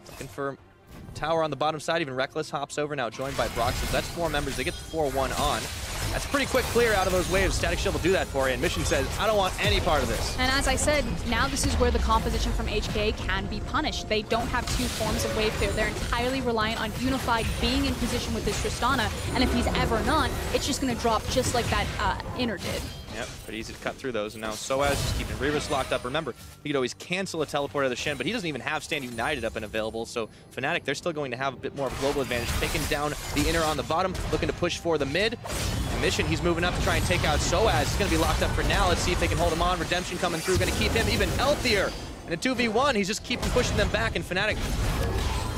Looking for tower on the bottom side. Even Reckless hops over now, joined by Broxa. That's 4 members. They get the 4-1 on. That's a pretty quick clear out of those waves. Static Shield will do that for you, and Mission says, I don't want any part of this. And as I said, now this is where the composition from HKA can be punished. They don't have 2 forms of wave clear. They're entirely reliant on Unified being in position with this Tristana, and if he's ever not, it's just going to drop just like that Inner did. Yep, but easy to cut through those. And now Soaz just keeping Reaver's locked up. Remember, he could always cancel a teleport of the Shen, but he doesn't even have Stand United up and available. So Fnatic, they're still going to have a bit more of a global advantage. Taking down the Inner on the bottom, looking to push for the mid. And Mission, he's moving up to try and take out Soaz. He's going to be locked up for now. Let's see if they can hold him on. Redemption coming through, going to keep him even healthier. In a 2v1, he's just keeping pushing them back, and Fnatic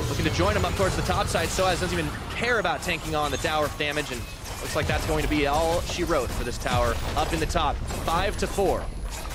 looking to join him up towards the top side. Soaz doesn't even care about tanking on the tower damage, and looks like that's going to be all she wrote for this tower. Up in the top, 5-4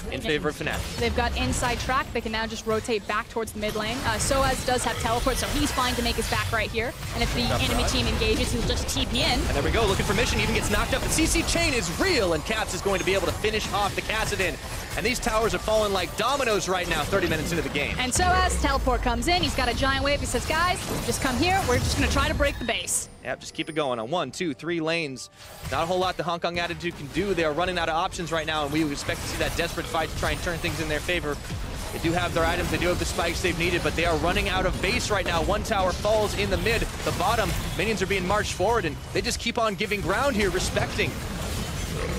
in favor of Fnatic. They've got inside track. They can now just rotate back towards the mid lane. Soaz does have teleport, so he's fine to make his back right here. And if the enemy team engages, he'll just TP in. And there we go, looking for Mission, even gets knocked up. The CC chain is real, and Caps is going to be able to finish off the Kassadin. And these towers are falling like dominoes right now, 30 minutes into the game. And Soaz, teleport comes in. He's got a giant wave. He says, guys, just come here. We're just going to try to break the base. Yep, just keep it going on 1, 2, 3 lanes. Not a whole lot the Hong Kong Attitude can do. They are running out of options right now, and we would expect to see that desperate fight to try and turn things in their favor. They do have their items, they do have the spikes they've needed, but they are running out of base right now. One tower falls in the mid, the bottom. Minions are being marched forward, and they just keep on giving ground here, respecting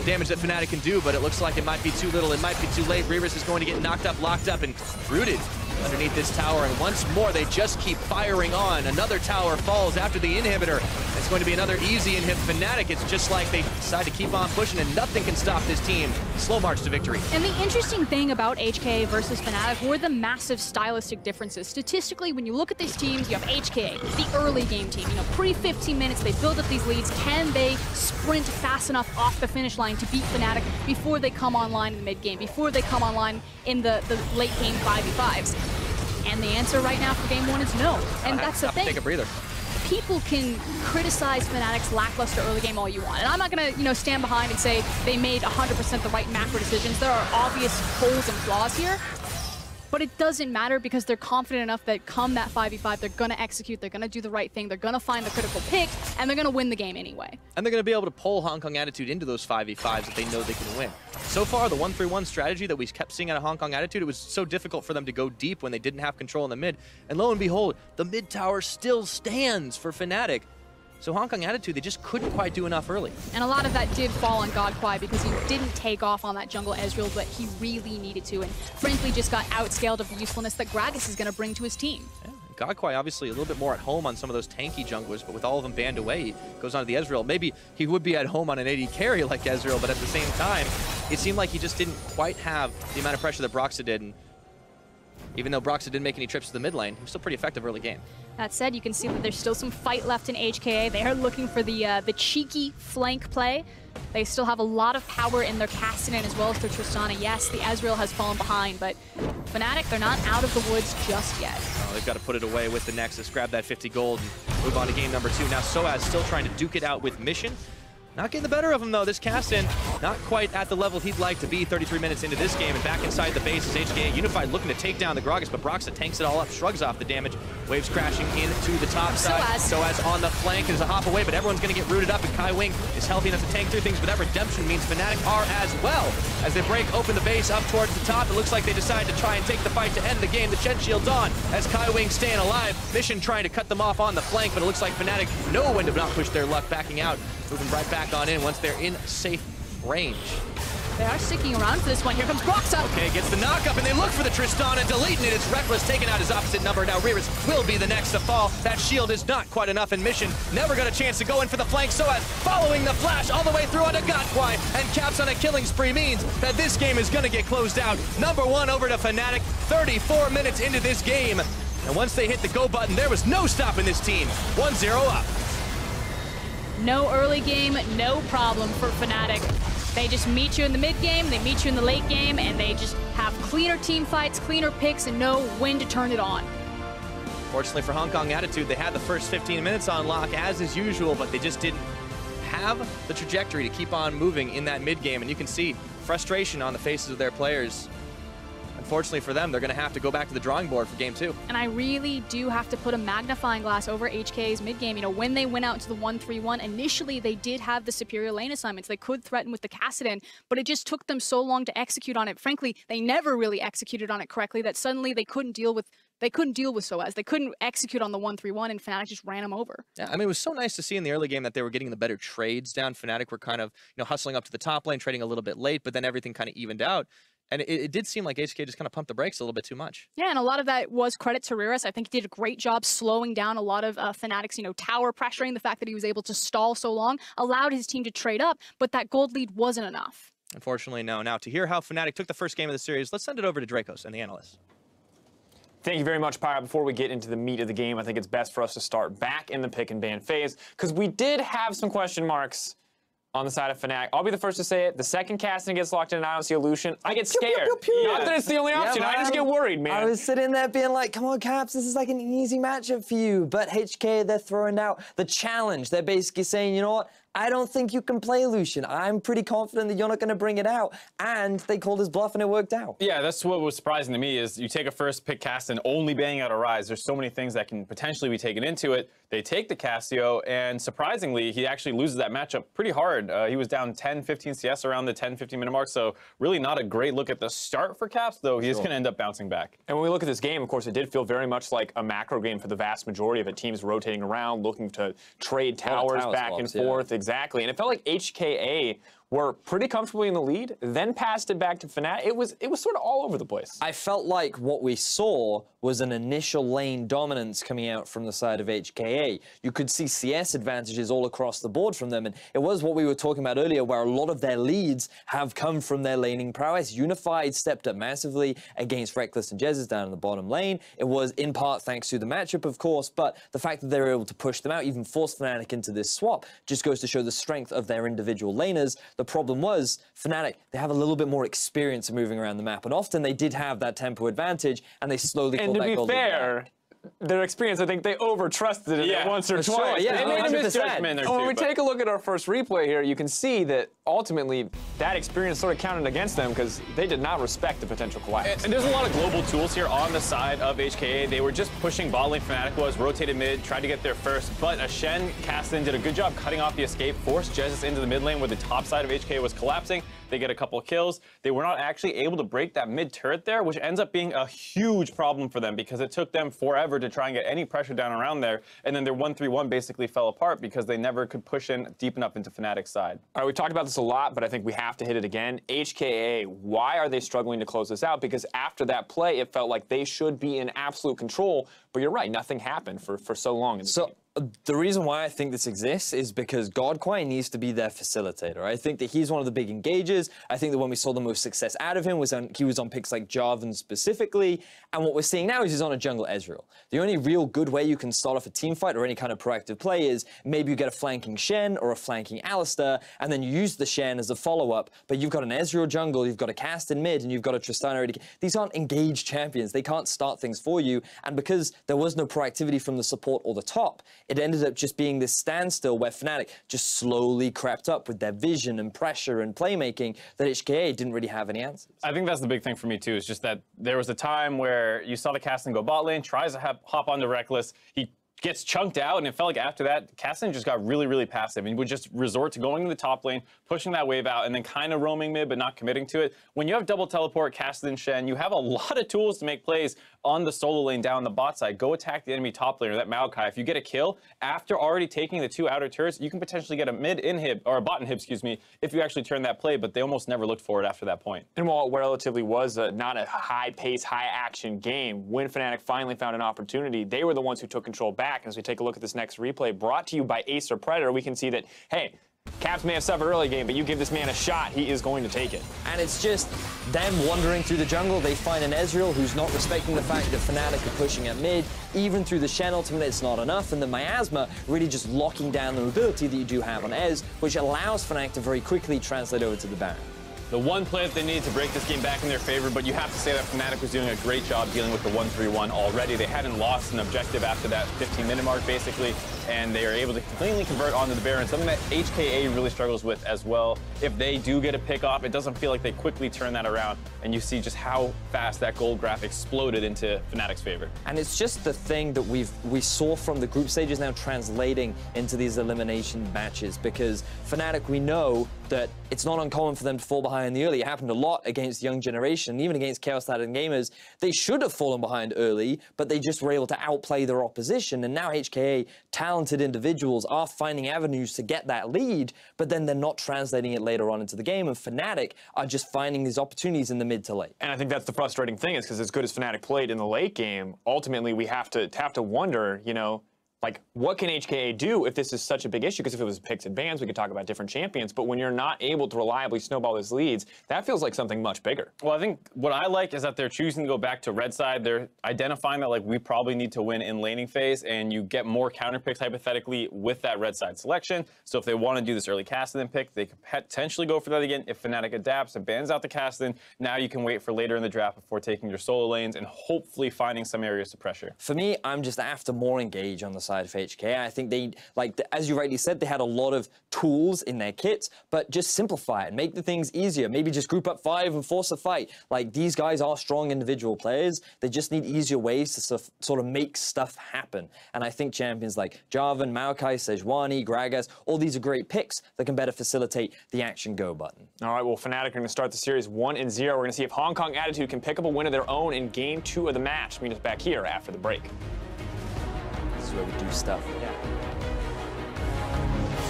the damage that Fnatic can do, but it looks like it might be too little, it might be too late. Reivers is going to get knocked up, locked up, and rooted underneath this tower, and once more they just keep firing on. Another tower falls after the inhibitor. It's going to be another easy inhib. Fnatic, it's just like they decide to keep on pushing, and nothing can stop this team. Slow march to victory. And the interesting thing about HKA versus Fnatic were the massive stylistic differences. Statistically, when you look at these teams, you have HKA, the early game team. You know, pre-15 minutes, they build up these leads. Can they sprint fast enough off the finish line to beat Fnatic before they come online in the mid game, before they come online in the late game 5v5s? And the answer right now for game 1 is no. And that's the thing. Take a breather. People can criticize Fnatic's lackluster early game all you want. And I'm not going to, stand behind and say they made 100% the right macro decisions. There are obvious holes and flaws here. But it doesn't matter because they're confident enough that come that 5v5, they're going to execute, they're going to do the right thing, they're going to find the critical pick, and they're going to win the game anyway. And they're going to be able to pull Hong Kong Attitude into those 5v5s that they know they can win. So far, the 1-3-1 strategy that we kept seeing out of Hong Kong Attitude, it was so difficult for them to go deep when they didn't have control in the mid. And lo and behold, the mid tower still stands for Fnatic. So Hong Kong Attitude, they just couldn't quite do enough early. And a lot of that did fall on God Kwai because he didn't take off on that jungle Ezreal, but he really needed to, and frankly just got outscaled of the usefulness that Gragas is going to bring to his team. Yeah, God Kwai obviously a little bit more at home on some of those tanky junglers, but with all of them banned away, he goes on to the Ezreal. Maybe he would be at home on an AD carry like Ezreal, but at the same time, it seemed like he just didn't quite have the amount of pressure that Broxah did. And even though Broxah didn't make any trips to the mid lane, he was still pretty effective early game. That said, you can see that there's still some fight left in HKA. They are looking for the cheeky flank play. They still have a lot of power in their Cassidy as well as their Tristana. Yes, the Ezreal has fallen behind, but Fnatic, they're not out of the woods just yet. Oh, they've got to put it away with the Nexus, grab that 50 gold, and move on to game number 2. Now Soaz still trying to duke it out with Mission. Not getting the better of him, though. This Cassin, not quite at the level he'd like to be 33 minutes into this game. And back inside the base is HKA Unified looking to take down the Gragas, but Broxah tanks it all up, shrugs off the damage. Waves crashing into the top side. Soaz on the flank. There's a hop away, but everyone's going to get rooted up, and Kai Wing is healthy enough to tank through things, but that redemption means Fnatic are as well. As they break open the base up towards the top, it looks like they decide to try and take the fight to end the game. The Shed Shield's on as Kai Wing staying alive. Mission trying to cut them off on the flank, but it looks like Fnatic know when to not push their luck, backing out. Moving right back on in once they're in safe range. They are sticking around for this one. Here comes Broxah. Okay, gets the knock-up, and they look for the Tristana, deleting it. It's Reckless, taking out his opposite number. Now Reivers will be the next to fall. That shield is not quite enough in Mission. Never got a chance to go in for the flank. Soaz following the flash all the way through onto God Kwai, and caps on a killing spree means that this game is going to get closed out. Number 1 over to Fnatic, 34 minutes into this game. And once they hit the go button, there was no stopping this team. 1-0 up. No early game, no problem for Fnatic. They just meet you in the mid game, they meet you in the late game, and they just have cleaner team fights, cleaner picks, and know when to turn it on. Fortunately for Hong Kong Attitude, they had the first 15 minutes on lock as is usual, but they just didn't have the trajectory to keep on moving in that mid game, and you can see frustration on the faces of their players. Unfortunately for them, they're going to have to go back to the drawing board for game 2. And I really do have to put a magnifying glass over HKA's mid-game. You know, when they went out into the 1-3-1, initially they did have the superior lane assignments. They could threaten with the Cassidy, but it just took them so long to execute on it. Frankly, they never really executed on it correctly that suddenly they couldn't deal with Soaz. They couldn't execute on the 1-3-1, and Fnatic just ran them over. Yeah, I mean, it was so nice to see in the early game that they were getting the better trades down. Fnatic were kind of, hustling up to the top lane, trading a little bit late, but then everything kind of evened out. And it did seem like HK just kind of pumped the brakes a little bit too much. Yeah, and a lot of that was credit to Reivers. I think he did a great job slowing down a lot of Fnatic's, tower pressuring. The fact that he was able to stall so long allowed his team to trade up, but that gold lead wasn't enough. Unfortunately, no. Now, to hear how Fnatic took the first game of the series, let's send it over to Dracos and the analysts. Thank you very much, Pyra. Before we get into the meat of the game, I think it's best for us to start back in the pick and ban phase, because we did have some question marks on the side of Fnatic. I'll be the first to say it. The second Cassidy gets locked in and I don't see a Lucian, I get scared. Not that it's the only option. I just get worried, man. I was sitting there being like, come on, Caps, this is like an easy matchup for you. But HK, they're throwing out the challenge. They're basically saying, you know what? I don't think you can play Lucian. I'm pretty confident that you're not going to bring it out. And they called his bluff and it worked out. Yeah, that's what was surprising to me is you take a first pick Caston only banging out a Rise. There's so many things that can potentially be taken into it. They take the Cassio, and surprisingly, he actually loses that matchup pretty hard. He was down 10, 15 CS around the 10, 15 minute mark, so really not a great look at the start for Caps, though he's going to end up bouncing back. And when we look at this game, of course, it did feel very much like a macro game for the vast majority of it. Teams rotating around, looking to trade towers back and forth. Exactly. And it felt like HKA were pretty comfortably in the lead, then passed it back to Fnatic. It was sort of all over the place. I felt like what we saw was an initial lane dominance coming out from the side of HKA. You could see CS advantages all across the board from them, and it was what we were talking about earlier, where a lot of their leads have come from their laning prowess. Unified stepped up massively against Reckless and Jezz down in the bottom lane. It was in part thanks to the matchup, of course, but the fact that they were able to push them out, even force Fnatic into this swap, just goes to show the strength of their individual laners. The problem was, Fnatic, they have a little bit more experience of moving around the map, and often they did have that tempo advantage, and they slowly and to be fair, their experience, I think they over-trusted it once or twice. Sure, yeah, they made a misjudgment or two. When we take a look at our first replay here, you can see that ultimately that experience sort of counted against them because they did not respect the potential collapse. And there's a lot of global tools here on the side of HKA. They were just pushing bot lane. Fnatic was rotated mid, tried to get there first, but Shen Caston did a good job cutting off the escape, forced Jezz into the mid lane where the top side of HKA was collapsing. They get a couple of kills. They were not actually able to break that mid turret there, which ends up being a huge problem for them because it took them forever to try and get any pressure down around there. And then their 1-3-1 basically fell apart because they never could push in deep enough into Fnatic's side. All right, we talked about this a lot, but I think we have to hit it again. HKA, why are they struggling to close this out? Because after that play, it felt like they should be in absolute control. But you're right, nothing happened for so long in the game. The reason why I think this exists is because Godquai needs to be their facilitator. I think that he's one of the big engagers. I think that when we saw the most success out of him was he was on picks like Jarvan specifically. And what we're seeing now is he's on a jungle Ezreal. The only real good way you can start off a team fight or any kind of proactive play is maybe you get a flanking Shen or a flanking Alistar, and then you use the Shen as a follow-up. But you've got an Ezreal jungle, you've got a Caston mid, and you've got a Tristana already. These aren't engaged champions. They can't start things for you. And because there was no proactivity from the support or the top, it ended up just being this standstill where Fnatic just slowly crept up with their vision and pressure and playmaking that HKA didn't really have any answers. I think that's the big thing for me too, is just that there was a time where you saw the Caston go bot lane, tries to hop onto Reckless, he gets chunked out, and it felt like after that, Caston just got really, really passive and would just resort to going to the top lane, pushing that wave out, and then kind of roaming mid, but not committing to it. When you have double teleport, Caston, Shen, you have a lot of tools to make plays on the solo lane down the bot side. Go attack the enemy top laner, that Maokai. If you get a kill, after already taking the two outer turrets, you can potentially get a mid inhib, or a bot inhib, excuse me, if you actually turn that play, but they almost never looked for it after that point. And while it relatively was not a high-pace, high-action game, when Fnatic finally found an opportunity, they were the ones who took control back. And as we take a look at this next replay brought to you by Acer Predator, we can see that, hey, Caps may have suffered early game, but you give this man a shot, he is going to take it. And it's just them wandering through the jungle. They find an Ezreal who's not respecting the fact that Fnatic are pushing at mid. Even through the Shen ultimate, it's not enough. And the Miasma really just locking down the mobility that you do have on Ez, which allows Fnatic to very quickly translate over to the Baron. The one play that they needed to break this game back in their favor, but you have to say that Fnatic was doing a great job dealing with the 1-3-1 already. They hadn't lost an objective after that 15-minute mark, basically, and they are able to cleanly convert onto the Baron, something that HKA really struggles with as well. If they do get a pick off, it doesn't feel like they quickly turn that around, and you see just how fast that gold graph exploded into Fnatic's favor. And it's just the thing that we saw from the group stages now translating into these elimination matches, because Fnatic, we know that it's not uncommon for them to fall behind in the early. It happened a lot against young generation, even against Chaos Latin gamers. They should have fallen behind early, but they just were able to outplay their opposition. And now HKA, talented individuals, are finding avenues to get that lead, but then they're not translating it later on into the game. And Fnatic are just finding these opportunities in the mid to late. And I think that's the frustrating thing, is because as good as Fnatic played in the late game, ultimately we have to wonder, you know, like, what can HKA do if this is such a big issue? Because if it was picks and bans, we could talk about different champions. But when you're not able to reliably snowball these leads, that feels like something much bigger. Well, I think what I like is that they're choosing to go back to red side. They're identifying that, like, we probably need to win in laning phase, and you get more counter picks, hypothetically, with that red side selection. So if they want to do this early Caston pick, they could potentially go for that again. If Fnatic adapts and bans out the Caston, now you can wait for later in the draft before taking your solo lanes and hopefully finding some areas to pressure. For me, I'm just after more engage on the downside for HKA. I think they, as you rightly said, they had a lot of tools in their kits, but just simplify it, make the things easier. Maybe just group up 5 and force a fight. Like, these guys are strong individual players. They just need easier ways to sort of make stuff happen. And I think champions like Jarvan, Maokai, Sejuani, Gragas, all these are great picks that can better facilitate the action go button. All right, well, Fnatic are going to start the series 1-0. We're going to see if Hong Kong Attitude can pick up a win of their own in Game 2 of the match. Meet us back here after the break. This is where we do stuff. Yeah.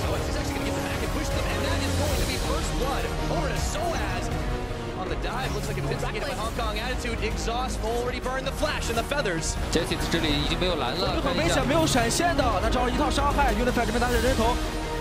So he's actually going to get back and push them, and that is going to be first blood over to Soaz. On the dive, looks like it's instigated by Hong Kong Attitude. Exhaust already burned the flash and the feathers. 这里已经没有蓝了，看一下。明显没有闪现的，那招了一套伤害，Unify 这边打着人头。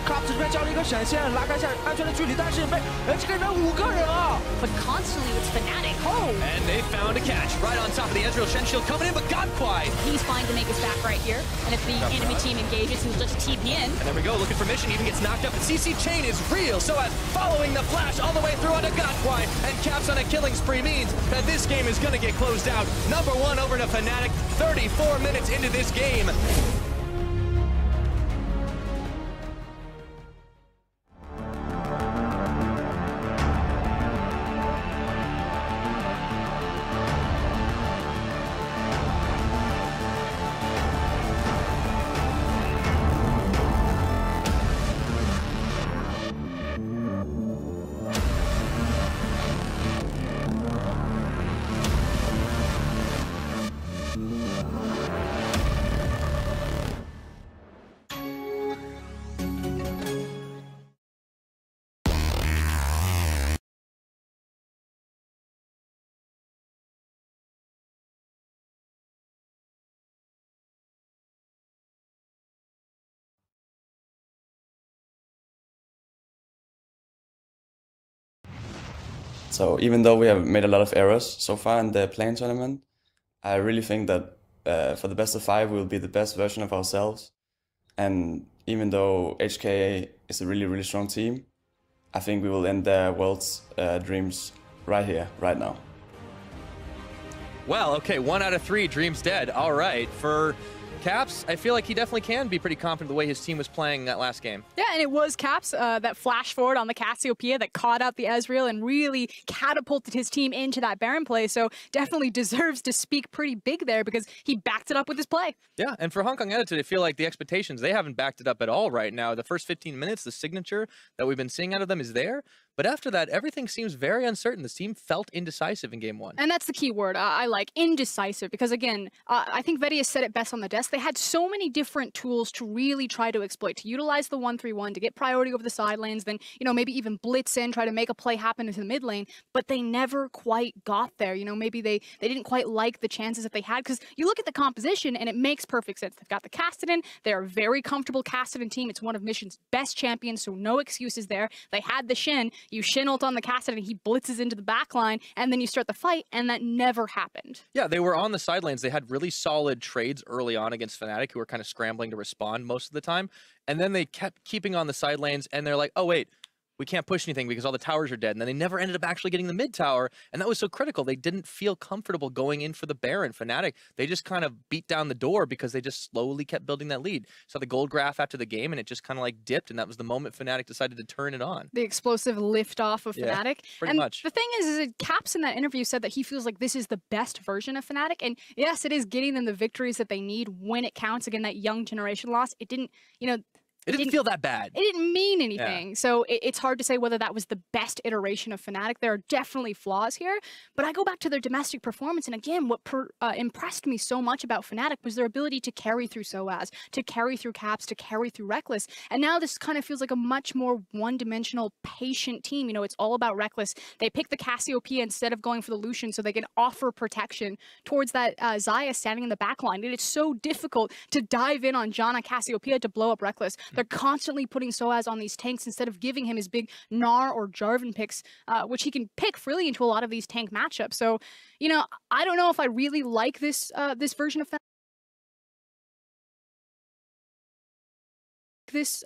Cops 这边交了一个闪现，拉开一下安全的距离，但是被HK 这边5个人啊。But constantly with Fnatic. Oh! And they found a catch right on top of the Ezreal Shen Shield coming in, but Godquai. He's fine to make his back right here. And if the enemy team engages, he'll just TP in. And there we go, looking for mission, even gets knocked up. The CC chain is real, so as following the flash all the way through onto Godquai, and Caps on a killing spree means that this game is going to get closed out. Number 1 over to Fnatic, 34 minutes into this game. So even though we have made a lot of errors so far in the playing tournament, I really think that for the best of 5, we'll be the best version of ourselves. And even though HKA is a really, really strong team, I think we will end their world's dreams right here, right now. Well, okay, 1 out of 3, dreams dead. All right, for Caps, I feel like he definitely can be pretty confident the way his team was playing that last game. Yeah, and it was Caps that flash forward on the Cassiopeia that caught out the Ezreal and really catapulted his team into that Baron play. So definitely deserves to speak pretty big there because he backed it up with his play. Yeah, and for Hong Kong Attitude, I feel like the expectations, they haven't backed it up at all right now. The first 15 minutes, the signature that we've been seeing out of them is there. But after that, everything seems very uncertain. This team felt indecisive in game 1. And that's the key word I like, indecisive, because again, I think Vetty has said it best on the desk. They had so many different tools to really try to exploit, to utilize the 1-3-1, to get priority over the side lanes, then, you know, maybe even blitz in, try to make a play happen into the mid lane, but they never quite got there. You know, maybe they didn't quite like the chances that they had, because you look at the composition and it makes perfect sense. They've got the Castellan, they're a very comfortable Castellan team. It's one of Mission's best champions, so no excuses there. They had the Shin, you Shin ult on the Castellan, he blitzes into the back line, and then you start the fight, and that never happened. Yeah, they were on the side lanes. They had really solid trades early on against Fnatic, who were kind of scrambling to respond most of the time. And then they kept keeping on the side lanes, and they're like, oh, wait, we can't push anything because all the towers are dead. And then they never ended up actually getting the mid tower, and that was so critical. They didn't feel comfortable going in for the Baron. Fnatic, they just kind of beat down the door because they just slowly kept building that lead. Saw the gold graph after the game, and it just kind of like dipped, and that was the moment Fnatic decided to turn it on. The explosive lift off of Fnatic. Pretty much. The thing is Caps in that interview said that he feels like this is the best version of Fnatic, and yes, it is getting them the victories that they need when it counts. Again, that young generation loss, it didn't, you know, It didn't feel that bad. It didn't mean anything. Yeah. So it's hard to say whether that was the best iteration of Fnatic. There are definitely flaws here, but I go back to their domestic performance. And again, what impressed me so much about Fnatic was their ability to carry through Soaz, to carry through Caps, to carry through Reckless. And now this kind of feels like a much more one-dimensional, patient team. You know, it's all about Reckless. They pick the Cassiopeia instead of going for the Lucian so they can offer protection towards that Xayah standing in the back line. And it's so difficult to dive in on Janna Cassiopeia to blow up Reckless. They're constantly putting Soaz on these tanks instead of giving him his big Gnar or Jarvan picks, which he can pick freely into a lot of these tank matchups. So, you know, I don't know if I really like this this version of this